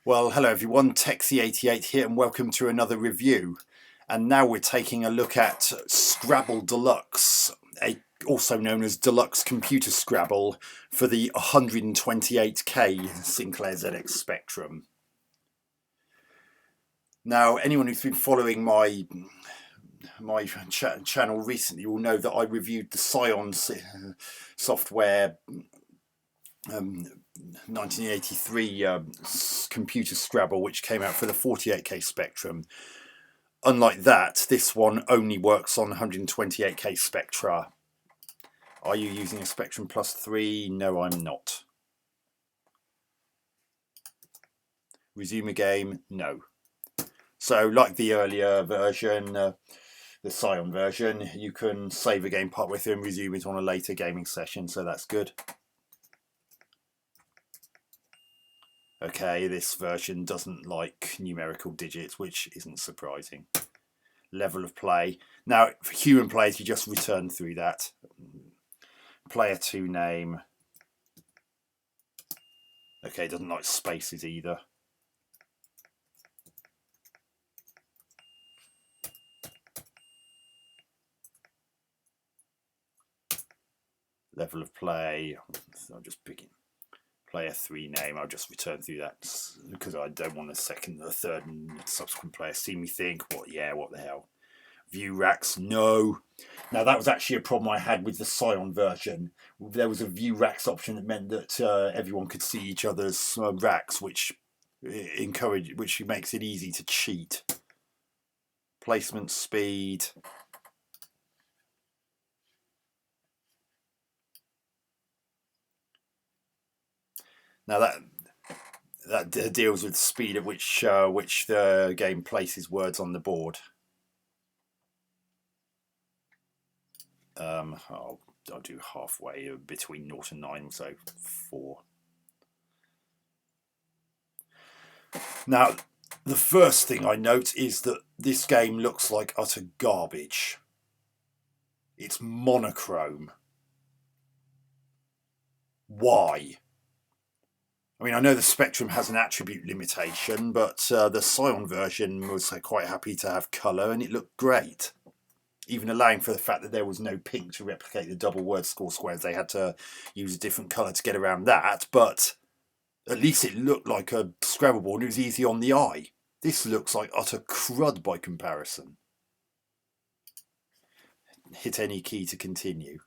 Well, hello everyone, Texie88 here and welcome to another review. And now we're taking a look at Scrabble DeLuxe, also known as DeLuxe Computer Scrabble for the 128K Sinclair ZX Spectrum. Now, anyone who's been following my channel recently will know that I reviewed the Scion software 1983 computer Scrabble, which came out for the 48K Spectrum. Unlike that, this one only works on 128K Spectra. Are you using a Spectrum Plus 3? No, I'm not. Resume a game? No. So, like the earlier version, the Scion version, you can save a game partway through and resume it on a later gaming session, so that's good. Okay, this version doesn't like numerical digits, which isn't surprising. Level of play. Now, for human players, you just return through that. Player 2 name. Okay, it doesn't like spaces either. Level of play. So I'm just picking player 3 name. I'll just return through that because I don't want a second, a third, and subsequent player see me think, what the hell. View racks, no. Now that was actually a problem I had with the Scion version. There was a view racks option that meant that everyone could see each other's racks, which makes it easy to cheat. Placement speed. Now that deals with speed at which the game places words on the board. I'll do halfway between 0 and 9, so 4. Now, the first thing I note is that this game looks like utter garbage. It's monochrome. Why? I mean, I know the Spectrum has an attribute limitation, but the Scion version was quite happy to have colour, and it looked great. Even allowing for the fact that there was no pink to replicate the double word score squares, they had to use a different colour to get around that, but at least it looked like a Scrabble board and it was easy on the eye. This looks like utter crud by comparison. Hit any key to continue.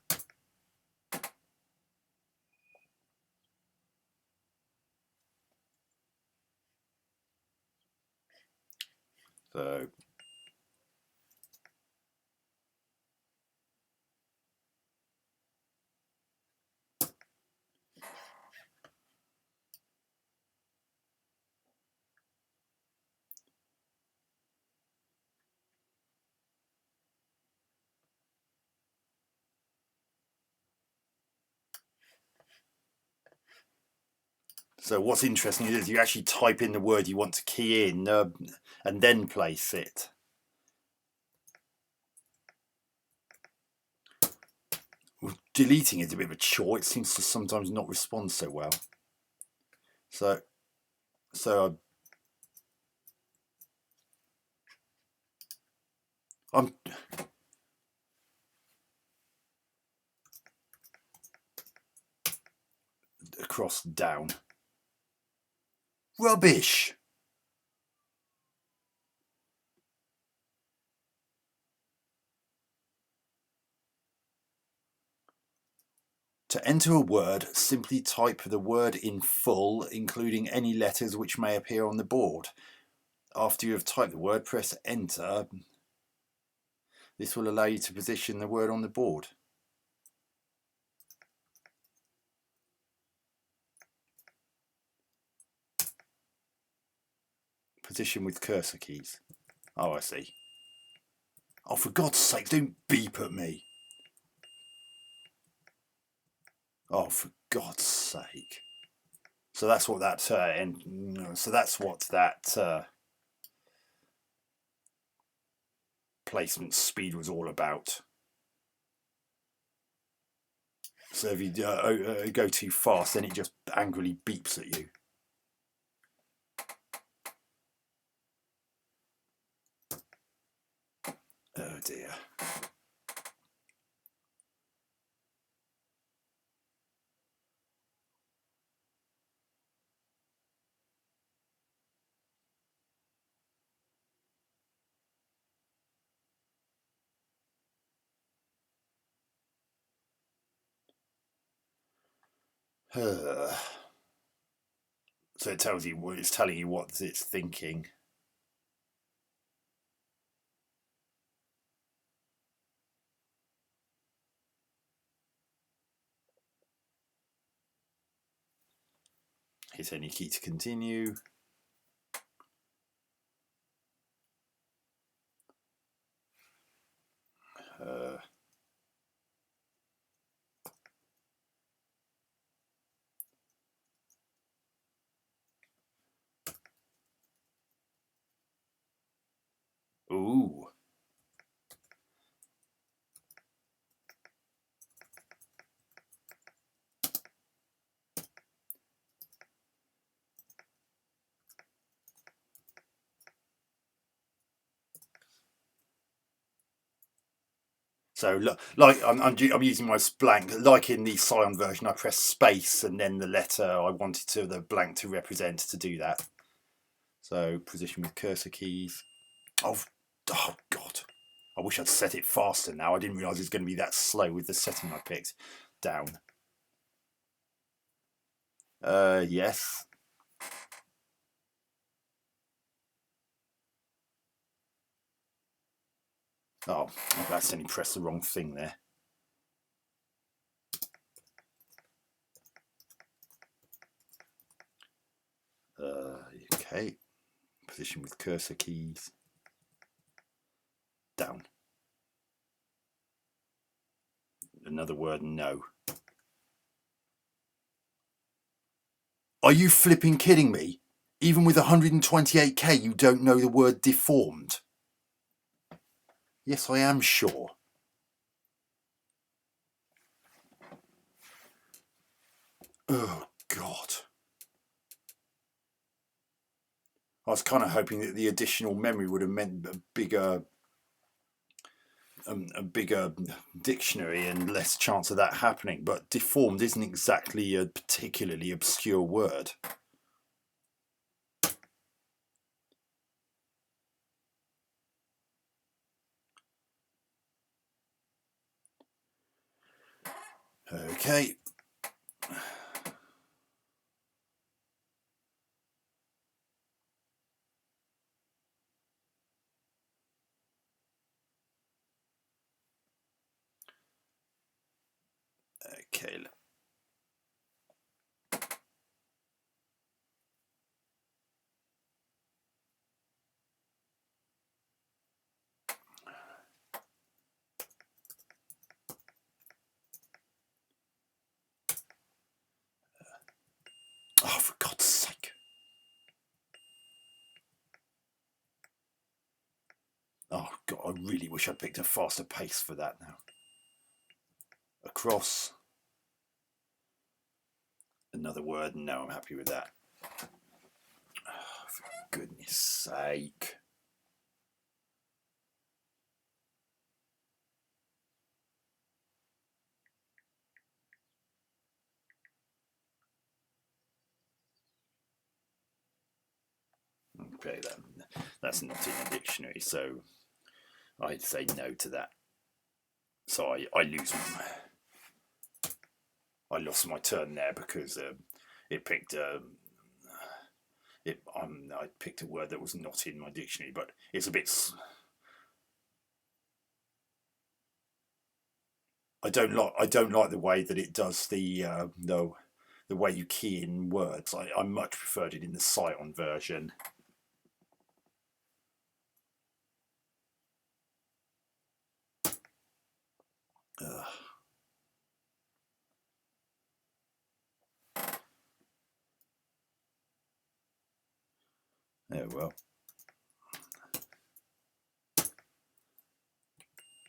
So what's interesting is you actually type in the word you want to key in and then place it. Deleting is a bit of a chore. It seems to sometimes not respond so well. So I'm across down. Rubbish. To enter a word, simply type the word in full, including any letters which may appear on the board. After you have typed the word, press enter. This will allow you to position the word on the board. Position with cursor keys. Oh, I see. Oh, for God's sake, don't beep at me. Oh, for God's sake. So that's what that placement speed was all about. So if you go too fast, then it just angrily beeps at you. dear. So it tells you, it's telling you what it's thinking. Hit any key to continue. Ooh. So like I'm using my blank, like in the Scion version, I press space and then the letter I wanted the blank to represent to do that. So position with cursor keys. Oh God. I wish I'd set it faster now. I didn't realise it was going to be that slow with the setting I picked. Down. Yes. Oh, I accidentally pressed the wrong thing there. Okay. Position with cursor keys. Down. Another word, no. Are you flipping kidding me? Even with 128k, you don't know the word deformed? Yes, I am sure. Oh, God. I was kind of hoping that the additional memory would have meant a bigger dictionary and less chance of that happening. But deformed isn't exactly a particularly obscure word. Okay. Okay. Oh, for God's sake. Oh, God, I really wish I'd picked a faster pace for that now. Across. Another word, no, I'm happy with that. Oh, for goodness sake. Okay, that's not in the dictionary, so I'd say no to that. So I lost my turn there because it picked I picked a word that was not in my dictionary, but it's a bit. I don't like the way that it does the way you key in words. I much preferred it in the Scion version. Ugh. Oh well.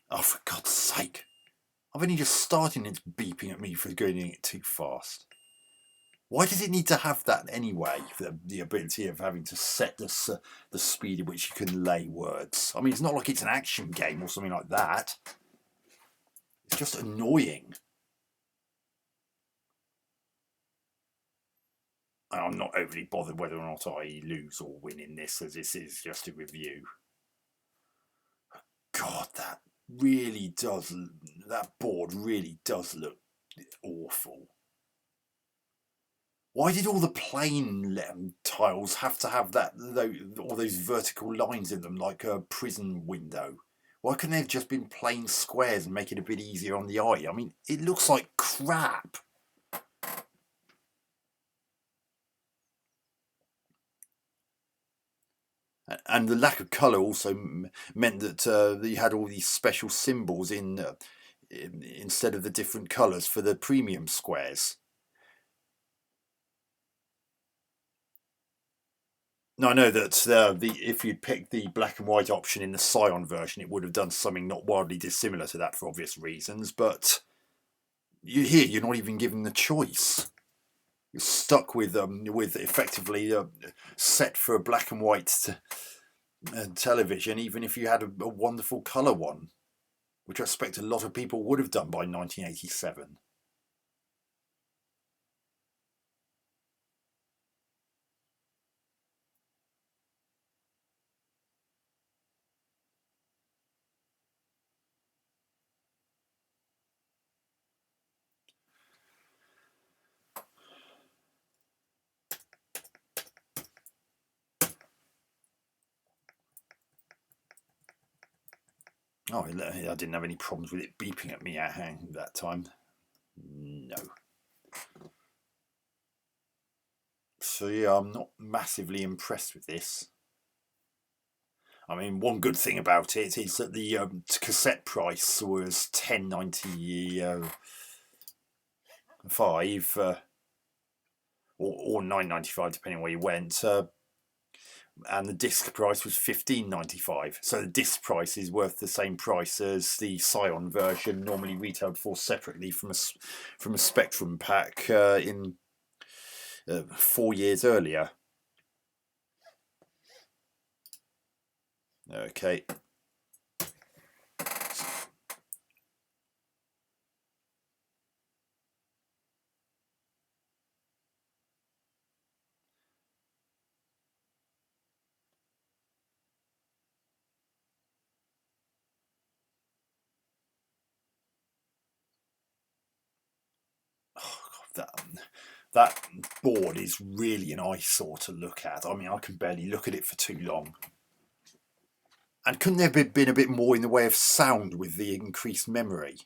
Oh, for God's sake. I've only just started and it's beeping at me for going it too fast. Why does it need to have that anyway? The ability of having to set the speed at which you can lay words. I mean, it's not like it's an action game or something like that. It's just annoying. I'm not overly bothered whether or not I lose or win in this, as this is just a review. God, that board really does look awful. Why did all the plain tiles have to have all those vertical lines in them, like a prison window? Why couldn't they have just been plain squares and make it a bit easier on the eye? I mean, it looks like crap. And the lack of colour also meant that you had all these special symbols instead of the different colours for the premium squares. Now, I know that if you'd picked the black and white option in the Scion version, it would have done something not wildly dissimilar to that for obvious reasons, but you're not even given the choice. You're stuck with effectively set for a black and white television, even if you had a wonderful colour one, which I expect a lot of people would have done by 1987. Oh, I didn't have any problems with it beeping at me that time. No. So yeah, I'm not massively impressed with this. I mean, one good thing about it is that the cassette price was $10.95 or $9.95 depending where you went. And the disc price was $15.95. So the disc price is worth the same price as the Scion version, normally retailed for separately from a Spectrum pack in 4 years earlier. Okay. That board is really an eyesore to look at. I mean, I can barely look at it for too long. And couldn't there have been a bit more in the way of sound with the increased memory?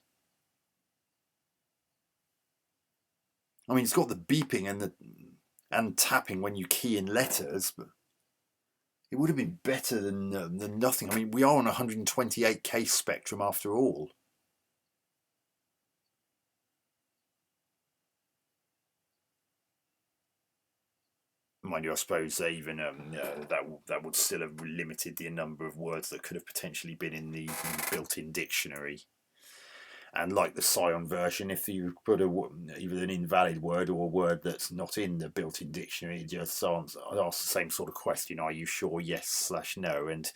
I mean, it's got the beeping and tapping when you key in letters, but it would have been better than nothing. I mean, we are on 128K Spectrum after all. Mind you, I suppose even that would still have limited the number of words that could have potentially been in the built-in dictionary. And like the Scion version, if you put either an invalid word or a word that's not in the built-in dictionary, it just asks the same sort of question: "Are you sure? Yes/no?" And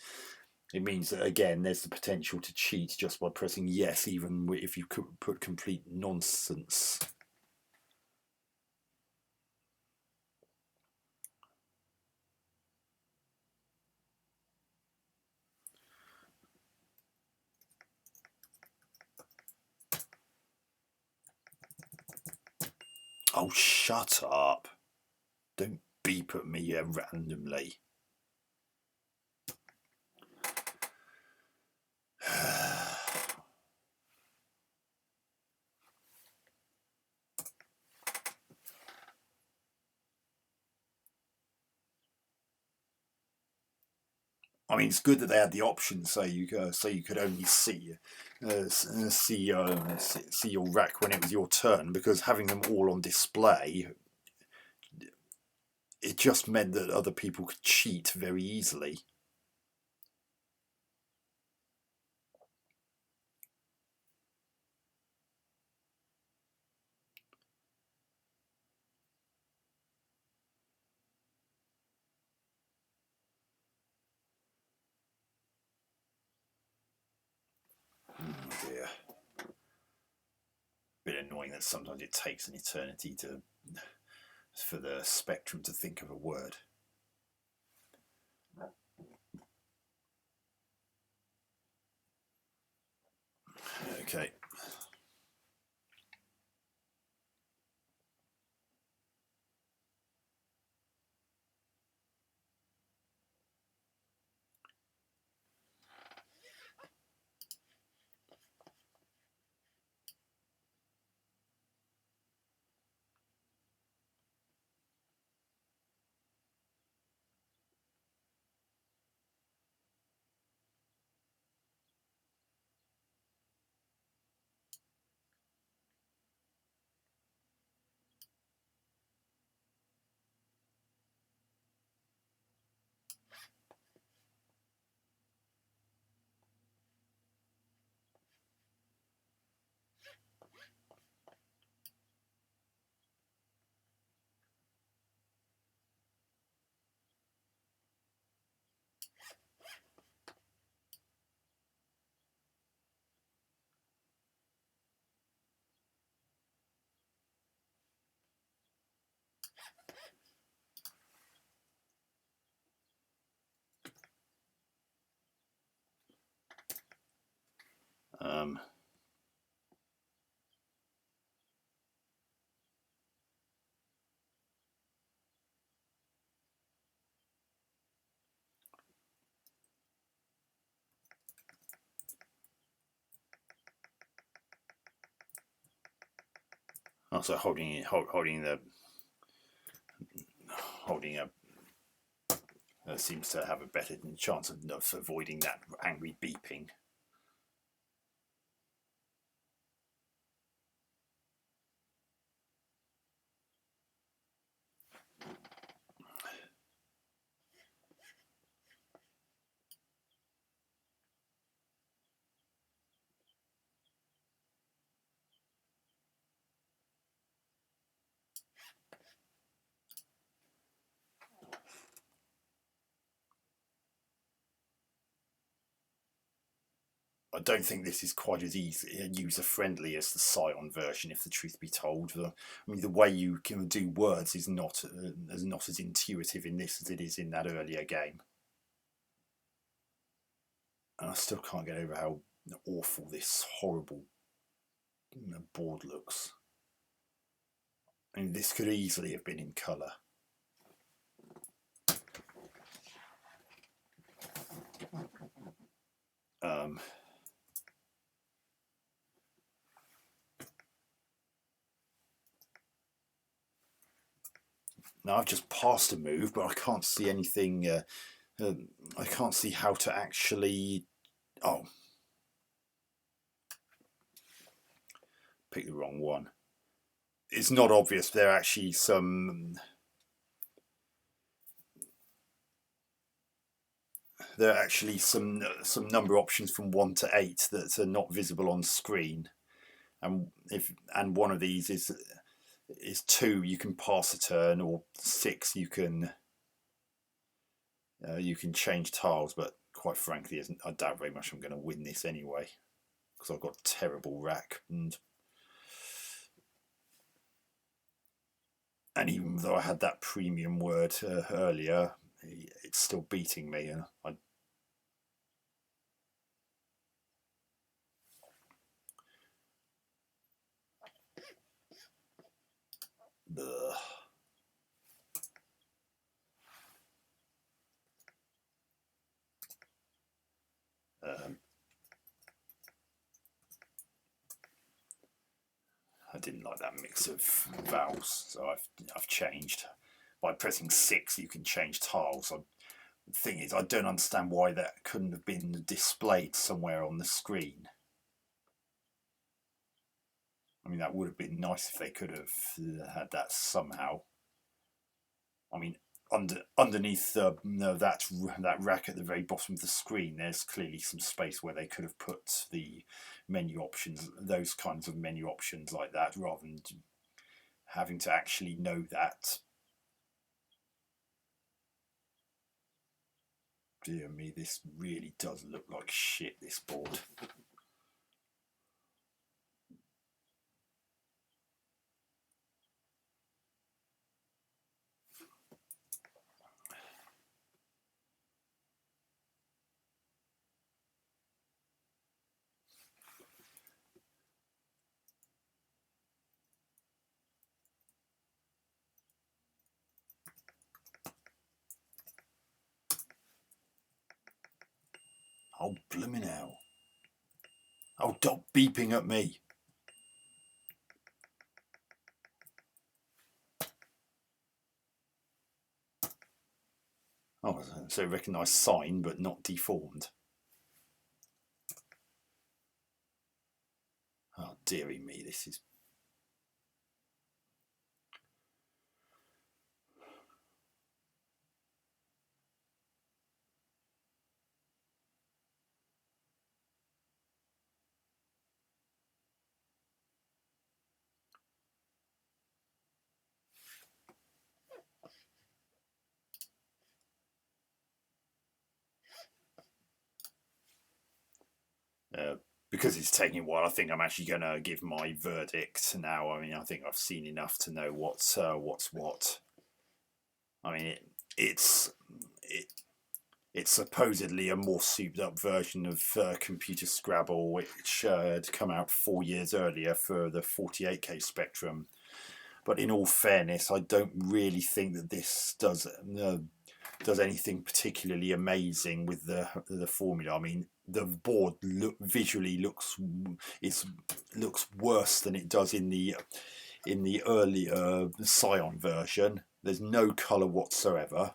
it means that again, there's the potential to cheat just by pressing yes, even if you could put complete nonsense. Oh, shut up. Don't beep at me randomly. I mean, it's good that they had the option, so you could only see your rack when it was your turn, because having them all on display, it just meant that other people could cheat very easily. annoying that sometimes it takes an eternity for the spectrum to think of a word. Okay. Also holding a seems to have a better chance of avoiding that angry beeping. I don't think this is quite as easy user-friendly as the Scion version, if the truth be told. I mean, the way you can do words is not as intuitive in this as it is in that earlier game. And I still can't get over how awful this horrible board looks. I mean, this could easily have been in colour. Now I've just passed a move, but I can't see anything. I can't see how to actually. Oh, pick the wrong one. It's not obvious. There are actually some. There are actually some number options from 1 to 8 that are not visible on screen, and one of these is 2, you can pass a turn, or 6, you can change tiles. But quite frankly, I doubt very much I'm going to win this anyway, because I've got terrible rack, and even though I had that premium word earlier, it's still beating me, and I. I didn't like that mix of vowels, so I've changed. By pressing 6, you can change tiles. The thing is, I don't understand why that couldn't have been displayed somewhere on the screen. I mean, that would have been nice if they could have had that somehow. I mean, underneath that rack at the very bottom of the screen, there's clearly some space where they could have put the menu options, those kinds of menu options like that, rather than having to actually know that. Dear me, this really does look like shit, this board. Oh, blooming hell. Oh, stop beeping at me. Oh, so recognise sign, but not deformed. Oh, dearie me, this is... because it's taking a while, I think I'm actually going to give my verdict now. I mean, I think I've seen enough to know what's what. I mean, it's supposedly a more souped up version of computer Scrabble, which had come out 4 years earlier for the 48K Spectrum. But in all fairness, I don't really think that this does anything particularly amazing with the formula. I mean, the board visually looks worse than it does in the earlier Scion version. There's no colour whatsoever,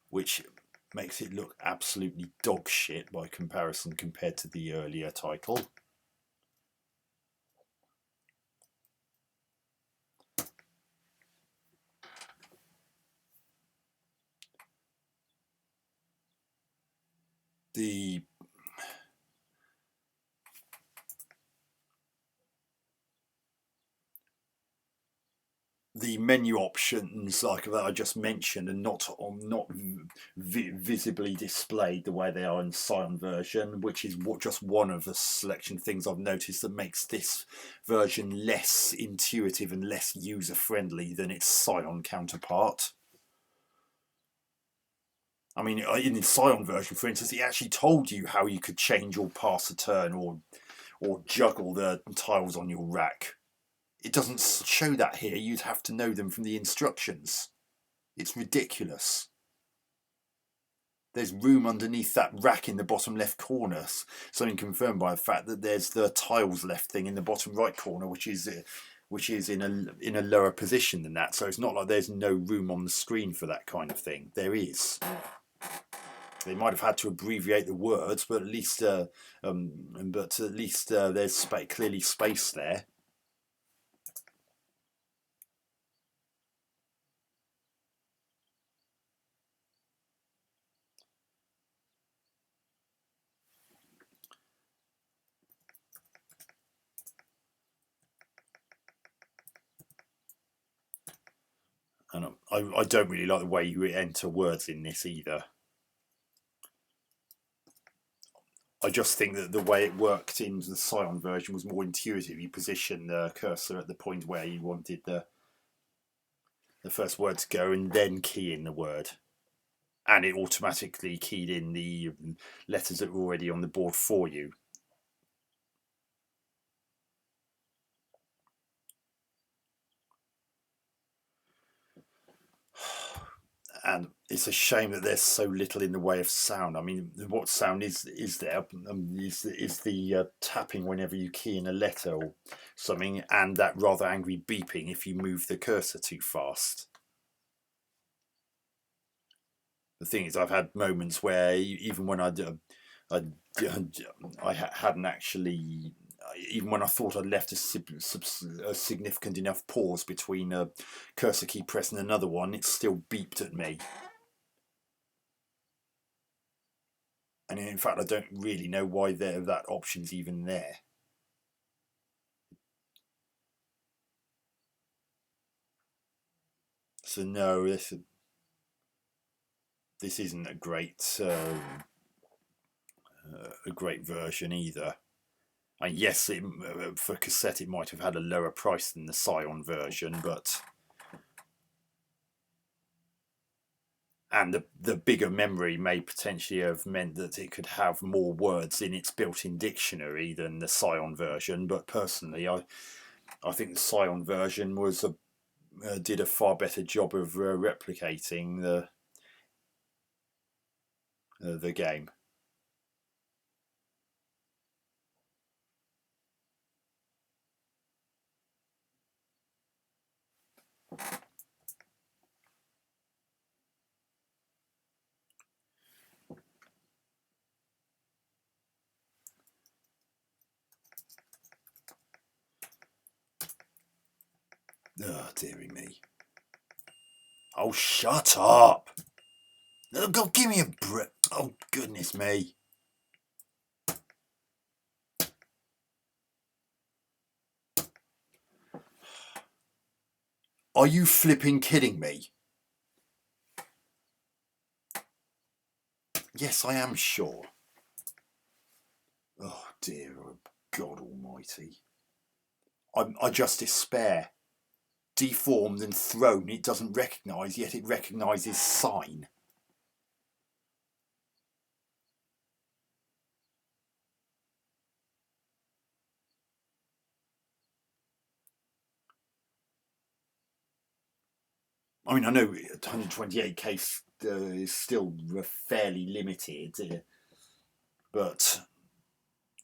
which makes it look absolutely dog shit by comparison compared to the earlier title. The menu options like that I just mentioned are not visibly displayed the way they are in the Scion version, which is just one of the selection things I've noticed that makes this version less intuitive and less user-friendly than its Scion counterpart. I mean, in the Scion version, for instance, it actually told you how you could change or pass a turn or juggle the tiles on your rack. It doesn't show that here. You'd have to know them from the instructions. It's ridiculous. There's room underneath that rack in the bottom left corner, something confirmed by the fact that there's the tiles left thing in the bottom right corner, which is in a lower position than that. So it's not like there's no room on the screen for that kind of thing. There is. They might have had to abbreviate the words, but at least there's clearly space there. And I don't really like the way you enter words in this either. I just think that the way it worked in the Scion version was more intuitive. You position the cursor at the point where you wanted the first word to go and then key in the word. And it automatically keyed in the letters that were already on the board for you. And it's a shame that there's so little in the way of sound. I mean, what sound is there? Is the tapping whenever you key in a letter or something, and that rather angry beeping if you move the cursor too fast. The thing is, I've had moments where even when I hadn't actually, even when I thought I'd left a significant enough pause between a cursor key press and another one, it still beeped at me. And in fact, I don't really know why that option's even there. So no, this isn't a great version either. And yes, for cassette it might have had a lower price than the Scion version, but and the bigger memory may potentially have meant that it could have more words in its built-in dictionary than the Scion version. But personally, I think the Scion version did a far better job of replicating the game. Oh, dearie me. Oh, shut up! Oh, God, give me a break. Oh, goodness me. Are you flipping kidding me? Yes, I am sure. Oh, dear God almighty. I just despair. Deformed and thrown, it doesn't recognise, yet it recognises sign. I mean, I know 128k is still fairly limited, but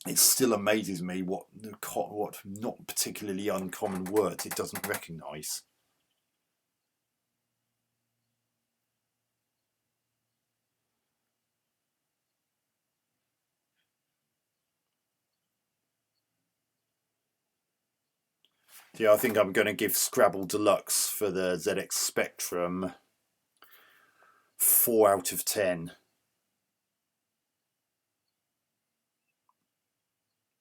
it still amazes me what not particularly uncommon words it doesn't recognise. Yeah, I think I'm going to give Scrabble DeLuxe for the ZX Spectrum 4 out of 10.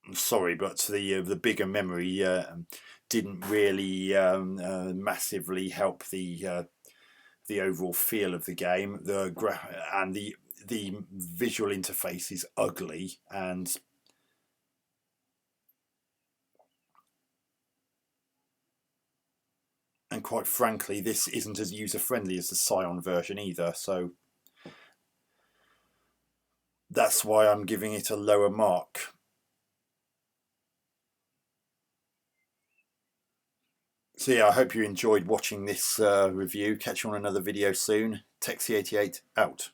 I'm sorry, but the bigger memory didn't really massively help the overall feel of the game. The visual interface is ugly, and quite frankly, this isn't as user-friendly as the Scion version either, so that's why I'm giving it a lower mark. So yeah, I hope you enjoyed watching this review. Catch you on another video soon. Texie88 out.